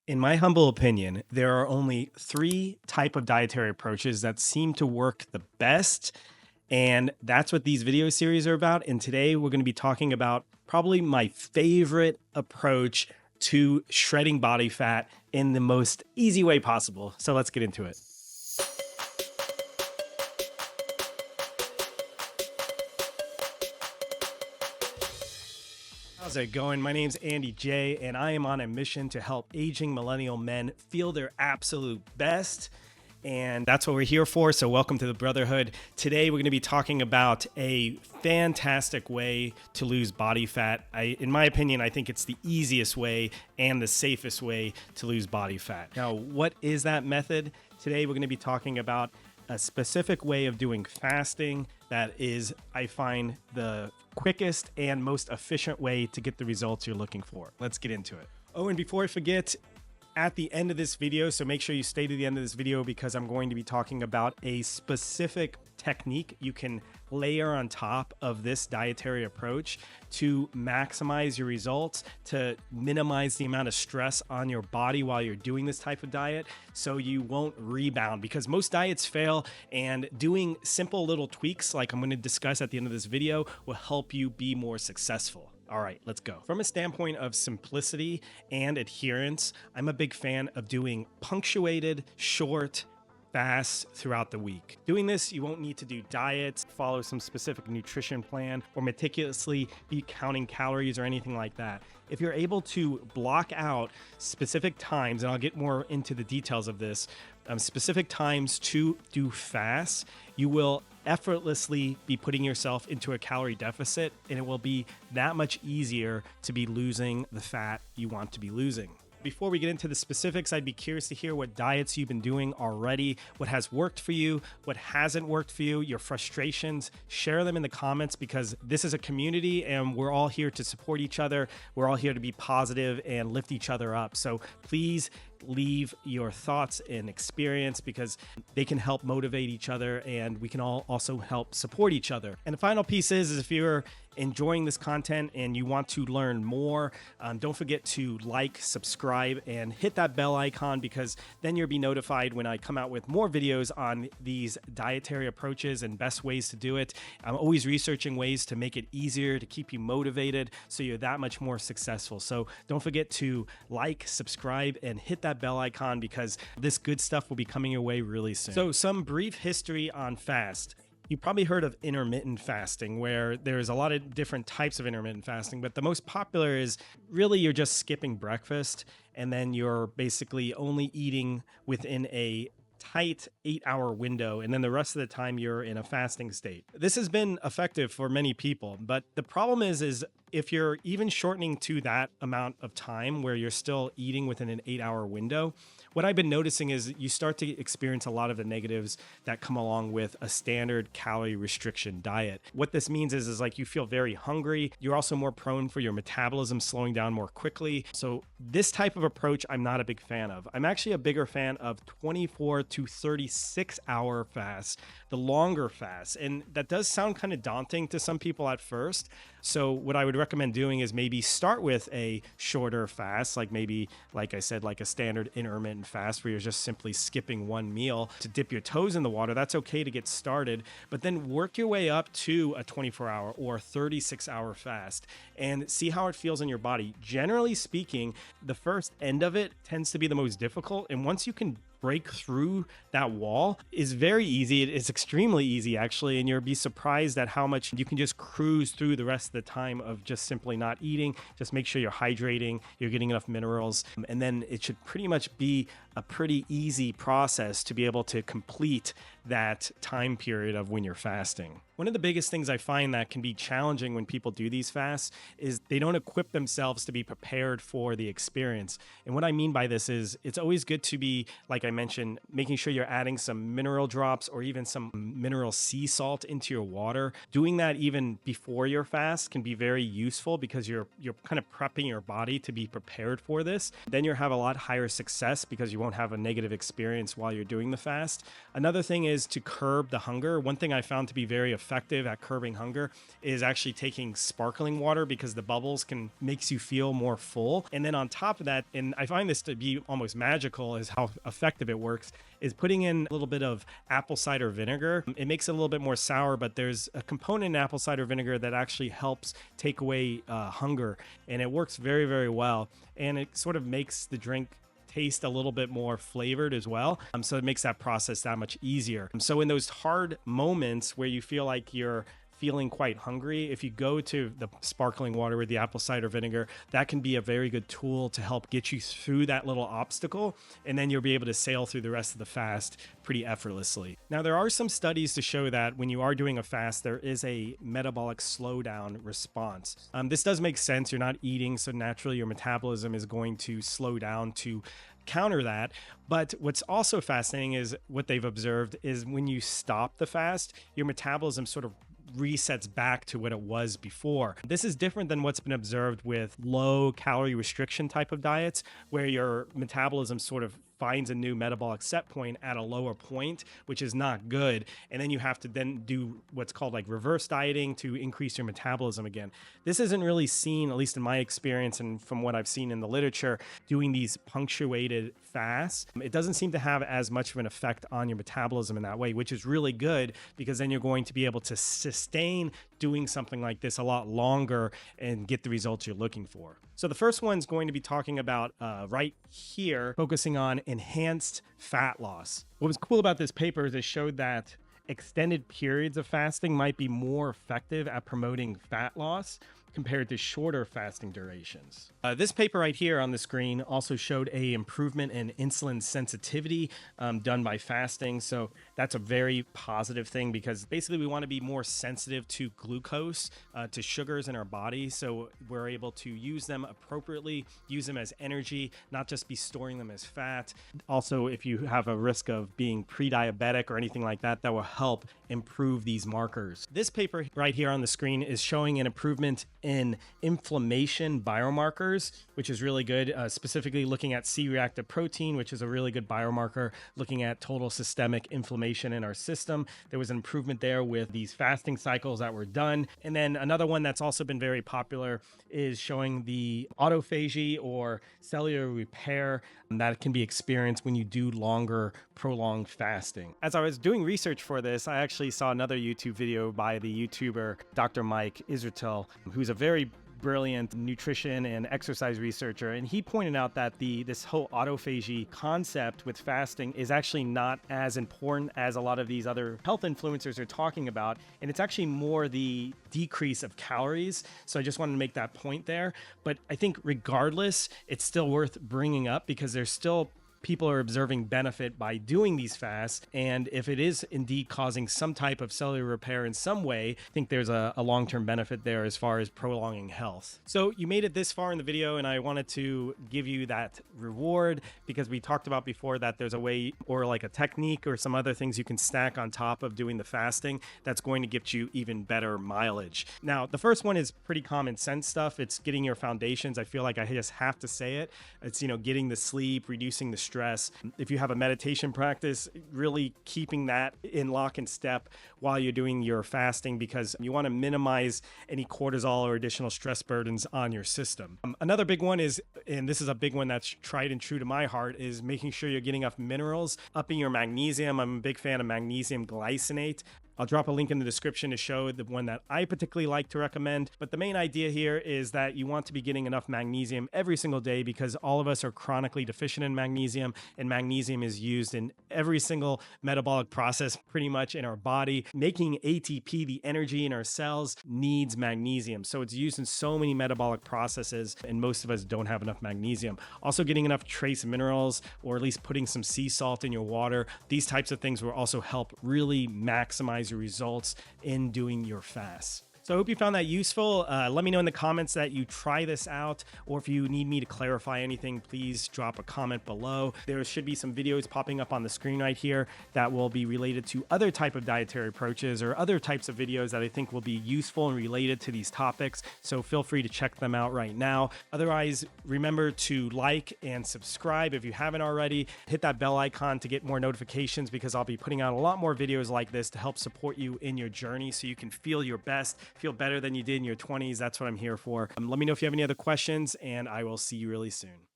In my humble opinion, there are only three type of dietary approaches that seem to work the best. And that's what these video series are about. And today we're going to be talking about probably my favorite approach to shredding body fat in the most easy way possible. So let's get into it. How's it going? My name's Andy J, and I am on a mission to help aging millennial men feel their absolute best. And that's what we're here for. So welcome to the Brotherhood. Today, we're going to be talking about a fantastic way to lose body fat. In my opinion, I think it's the easiest way and the safest way to lose body fat. Now, what is that method? Today, we're going to be talking about a specific way of doing fasting that is, I find, the quickest and most efficient way to get the results you're looking for. Let's get into it. Oh, and before I forget, at the end of this video, so make sure you stay to the end of this video because I'm going to be talking about a specific technique you can layer on top of this dietary approach to maximize your results, to minimize the amount of stress on your body while you're doing this type of diet so you won't rebound, because most diets fail, and doing simple little tweaks like I'm going to discuss at the end of this video will help you be more successful. All right, let's go. From a standpoint of simplicity and adherence, I'm a big fan of doing punctuated, short fasts throughout the week. Doing this, you won't need to do diets, follow some specific nutrition plan, or meticulously be counting calories or anything like that. If you're able to block out specific times, and I'll get more into the details of this, specific times to do fasts, you will effortlessly be putting yourself into a calorie deficit, and it will be that much easier to be losing the fat you want to be losing. Before we get into the specifics, I'd be curious to hear what diets you've been doing already, what has worked for you, what hasn't worked for you, your frustrations. Share them in the comments, because this is a community and we're all here to support each other. We're all here to be positive and lift each other up. So please leave your thoughts and experience, because they can help motivate each other and we can all also help support each other. And the final piece is if you're enjoying this content and you want to learn more, don't forget to like, subscribe, and hit that bell icon, because then you'll be notified when I come out with more videos on these dietary approaches and best ways to do it. I'm always researching ways to make it easier, to keep you motivated so you're that much more successful. So don't forget to like, subscribe, and hit that bell icon, because this good stuff will be coming your way really soon. So some brief history on fast. You probably heard of intermittent fasting, where there's a lot of different types of intermittent fasting, but the most popular is really you're just skipping breakfast and then you're basically only eating within a tight 8-hour window, and then the rest of the time you're in a fasting state. This has been effective for many people, but the problem is if you're even shortening to that amount of time where you're still eating within an 8-hour window, what I've been noticing is you start to experience a lot of the negatives that come along with a standard calorie restriction diet. What this means is like you feel very hungry. You're also more prone for your metabolism slowing down more quickly. So this type of approach, I'm not a big fan of. I'm actually a bigger fan of 24 to 36 hour fasts, the longer fasts. And that does sound kind of daunting to some people at first. So what I would recommend doing is maybe start with a shorter fast, like maybe, like I said, like a standard intermittent fast where you're just simply skipping one meal to dip your toes in the water. That's okay to get started, but then work your way up to a 24-hour or 36-hour fast and see how it feels in your body. Generally speaking, the first end of it tends to be the most difficult, and once you can break through that wall is very easy. It's extremely easy, actually, and you'll be surprised at how much you can just cruise through the rest of the time of just simply not eating. Just make sure you're hydrating, you're getting enough minerals, and then it should pretty much be a pretty easy process to be able to complete that time period of when you're fasting. One of the biggest things I find that can be challenging when people do these fasts is they don't equip themselves to be prepared for the experience. And what I mean by this is it's always good to be, like I mentioned, making sure you're adding some mineral drops or even some mineral sea salt into your water. Doing that even before your fast can be very useful because you're kind of prepping your body to be prepared for this. Then you'll have a lot higher success because you won't have a negative experience while you're doing the fast. Another thing is to curb the hunger. One thing I found to be very effective at curbing hunger is actually taking sparkling water, because the bubbles makes you feel more full. And then on top of that, and I find this to be almost magical is how effective it works, is putting in a little bit of apple cider vinegar. It makes it a little bit more sour, but there's a component in apple cider vinegar that actually helps take away hunger, and it works very, very well. And it sort of makes the drink taste a little bit more flavored as well. So it makes that process that much easier. So in those hard moments where you feel like you're feeling quite hungry, if you go to the sparkling water with the apple cider vinegar, that can be a very good tool to help get you through that little obstacle, and then you'll be able to sail through the rest of the fast pretty effortlessly. Now, there are some studies to show that when you are doing a fast, there is a metabolic slowdown response. This does make sense. You're not eating, so naturally your metabolism is going to slow down to counter that. But what's also fascinating is what they've observed is when you stop the fast, your metabolism sort of resets back to what it was before. This is different than what's been observed with low calorie restriction type of diets, where your metabolism sort of finds a new metabolic set point at a lower point, which is not good. And then you have to then do what's called like reverse dieting to increase your metabolism again. This isn't really seen, at least in my experience and from what I've seen in the literature, doing these punctuated fasts. It doesn't seem to have as much of an effect on your metabolism in that way, which is really good, because then you're going to be able to sustain doing something like this a lot longer and get the results you're looking for. So the first one's going to be talking about right here, focusing on enhanced fat loss. What was cool about this paper is it showed that extended periods of fasting might be more effective at promoting fat loss compared to shorter fasting durations. This paper right here on the screen also showed a improvement in insulin sensitivity done by fasting. So that's a very positive thing, because basically we want to be more sensitive to glucose, to sugars in our body. So we're able to use them appropriately, use them as energy, not just be storing them as fat. Also, if you have a risk of being pre-diabetic or anything like that, that will help improve these markers. This paper right here on the screen is showing an improvement in inflammation biomarkers, which is really good, specifically looking at C-reactive protein, which is a really good biomarker, looking at total systemic inflammation in our system. There was an improvement there with these fasting cycles that were done. And then another one that's also been very popular is showing the autophagy or cellular repair that can be experienced when you do longer, prolonged fasting. As I was doing research for this, I actually saw another YouTube video by the YouTuber Dr. Mike Israetel, who's a very brilliant nutrition and exercise researcher, and he pointed out that this whole autophagy concept with fasting is actually not as important as a lot of these other health influencers are talking about, and it's actually more the decrease of calories. So I just wanted to make that point there. But I think regardless, it's still worth bringing up, because there's still people are observing benefit by doing these fasts. And if it is indeed causing some type of cellular repair in some way, I think there's a long-term benefit there as far as prolonging health. So you made it this far in the video, and I wanted to give you that reward, because we talked about before that there's a way, or like a technique or some other things you can stack on top of doing the fasting that's going to get you even better mileage. Now, the first one is pretty common sense stuff. It's getting your foundations. I feel like I just have to say it. It's, getting the sleep, reducing the stress. If you have a meditation practice, really keeping that in lock and step while you're doing your fasting, because you want to minimize any cortisol or additional stress burdens on your system. Another big one is, and this is a big one that's tried and true to my heart, is making sure you're getting enough minerals, upping your magnesium. I'm a big fan of magnesium glycinate. I'll drop a link in the description to show the one that I particularly like to recommend. But the main idea here is that you want to be getting enough magnesium every single day, because all of us are chronically deficient in magnesium, and magnesium is used in every single metabolic process pretty much in our body. Making ATP, the energy in our cells, needs magnesium. So it's used in so many metabolic processes, and most of us don't have enough magnesium. Also, getting enough trace minerals, or at least putting some sea salt in your water. These types of things will also help really maximize your results in doing your fast. So I hope you found that useful. Let me know in the comments that you try this out, or if you need me to clarify anything, please drop a comment below. There should be some videos popping up on the screen right here that will be related to other type of dietary approaches or other types of videos that I think will be useful and related to these topics. So feel free to check them out right now. Otherwise, remember to like and subscribe if you haven't already. Hit that bell icon to get more notifications, because I'll be putting out a lot more videos like this to help support you in your journey so you can feel your best, feel better than you did in your 20s. That's what I'm here for. Let me know if you have any other questions, and I will see you really soon.